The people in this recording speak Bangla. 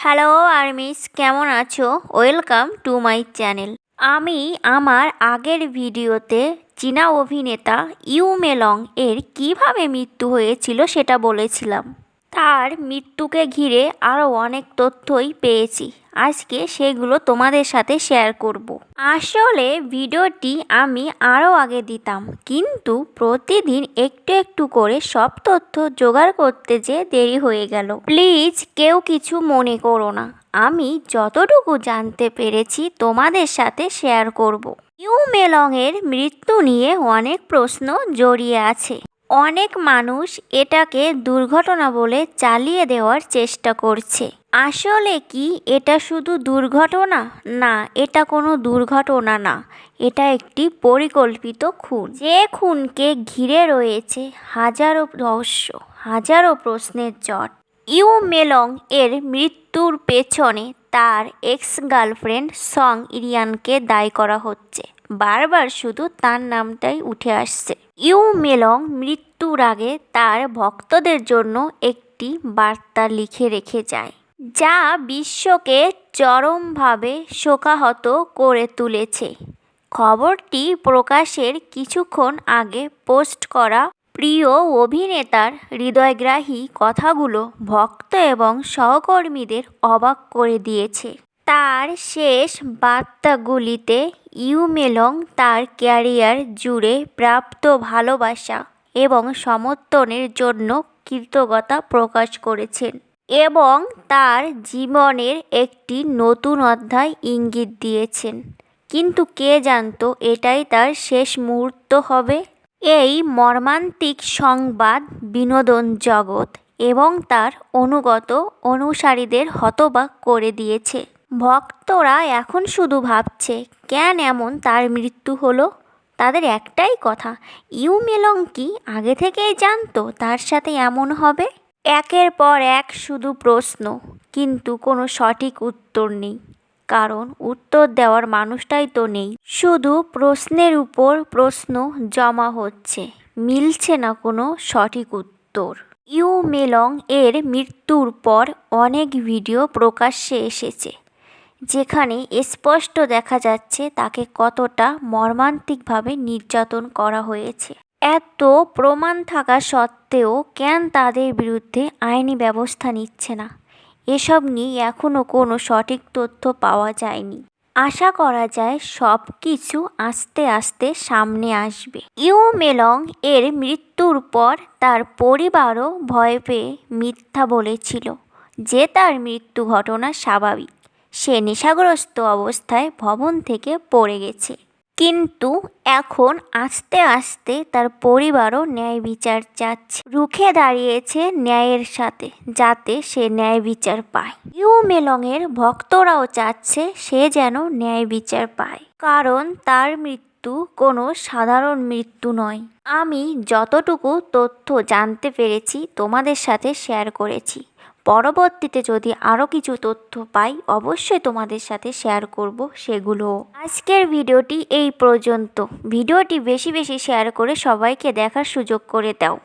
হ্যালো আর্মিস, কেমন আছো? Welcome to my channel. আমি আমার আগের ভিডিওতে চীনা অভিনেতা ইউ মেলং এর কিভাবে মৃত্যু হয়েছিল সেটা বলেছিলাম। তার মৃত্যুকে ঘিরে আরও অনেক তথ্যই পেয়েছি। আজকে সেগুলো তোমাদের সাথে শেয়ার করব। আসলে ভিডিওটি আমি আরও আগে দিতাম, কিন্তু প্রতিদিন একটু একটু করে সব তথ্য জোগাড় করতে যে দেরি হয়ে গেল। প্লিজ কেউ কিছু মনে করো না, আমি যতটুকু জানতে পেরেছি তোমাদের সাথে শেয়ার করব। ইউ মেলং এর মৃত্যু নিয়ে অনেক প্রশ্ন জড়িয়ে আছে। অনেক মানুষ এটাকে দুর্ঘটনা বলে চালিয়ে দেওয়ার চেষ্টা করছে। আসলে কি এটা শুধু দুর্ঘটনা? না, এটা কোনো দুর্ঘটনা না, এটা একটি পরিকল্পিত খুন। যে খুনকে ঘিরে রয়েছে হাজারো রহস্য, হাজারো প্রশ্নের জট। ইউ মেলং এর মৃত্যুর পেছনে তার এক্স গার্লফ্রেন্ড সং ইরিয়ানকে দায়ী করা হচ্ছে। বারবার শুধু তার নামটাই উঠে আসছে। ইউ মেলং মৃত্যুর আগে তার ভক্তদের জন্য একটি বার্তা লিখে রেখে যায়, যা বিশ্বকে চরমভাবে শোকাহত করে তুলেছে। খবরটি প্রকাশের কিছুক্ষণ আগে পোস্ট করা প্রিয় অভিনেতার হৃদয়গ্রাহী কথাগুলো ভক্ত এবং সহকর্মীদের অবাক করে দিয়েছে। তার শেষ বার্তাগুলিতে ইউ মেলং তার ক্যারিয়ার জুড়ে প্রাপ্ত ভালোবাসা এবং সমর্থনের জন্য কৃতজ্ঞতা প্রকাশ করেছেন এবং তার জীবনের একটি নতুন অধ্যায় ইঙ্গিত দিয়েছেন। কিন্তু কে জানতো এটাই তার শেষ মুহূর্ত হবে? এই মর্মান্তিক সংবাদ বিনোদন জগৎ এবং তার অনুসারীদের হতবাক করে দিয়েছে। ভক্তরা এখন শুধু ভাবছে, কেন এমন তার মৃত্যু হলো? তাদের একটাই কথা, ইউ মেলং কি আগে থেকেই জানতো তার সাথে এমন হবে? একের পর এক শুধু প্রশ্ন, কিন্তু কোনো সঠিক উত্তর নেই, কারণ উত্তর দেওয়ার মানুষটাই তো নেই। শুধু প্রশ্নের উপর প্রশ্ন জমা হচ্ছে, মিলছে না কোনো সঠিক উত্তর। ইউ মেলং এর মৃত্যুর পর অনেক ভিডিও প্রকাশ্যে এসেছে, যেখানে স্পষ্ট দেখা যাচ্ছে তাকে কতটা মর্মান্তিকভাবে নির্যাতন করা হয়েছে। এত প্রমাণ থাকা সত্ত্বেও কেন তাদের বিরুদ্ধে আইনি ব্যবস্থা নিচ্ছে না? এসব নিয়ে এখনও কোনো সঠিক তথ্য পাওয়া যায়নি। আশা করা যায় সব কিছু আস্তে আস্তে সামনে আসবে। ইউ মেলং এর মৃত্যুর পর তার পরিবারও ভয় পেয়ে মিথ্যা বলেছিল যে তার মৃত্যু ঘটনা স্বাভাবিক। সে নেশাগ্রস্ত অবস্থায় ভবন থেকে পড়ে গেছে। কিন্তু এখন আস্তে আস্তে তার পরিবারও ন্যায় বিচার চাচ্ছে, রুখে দাঁড়িয়েছে ন্যায়ের সাথে, যাতে সে ন্যায় বিচার পায়। ইউ মেলং এর ভক্তরাও চাচ্ছে সে যেন ন্যায় বিচার পায়, কারণ তার মৃত্যু কোনো সাধারণ মৃত্যু নয়। আমি যতটুকু তথ্য জানতে পেরেছি তোমাদের সাথে শেয়ার করেছি। পরবর্তীতে যদি আরও কিছু তথ্য পাই অবশ্যই তোমাদের সাথে শেয়ার করব সেগুলো। আজকের ভিডিওটি এই পর্যন্ত। ভিডিওটি বেশি বেশি শেয়ার করে সবাইকে দেখার সুযোগ করে দাও।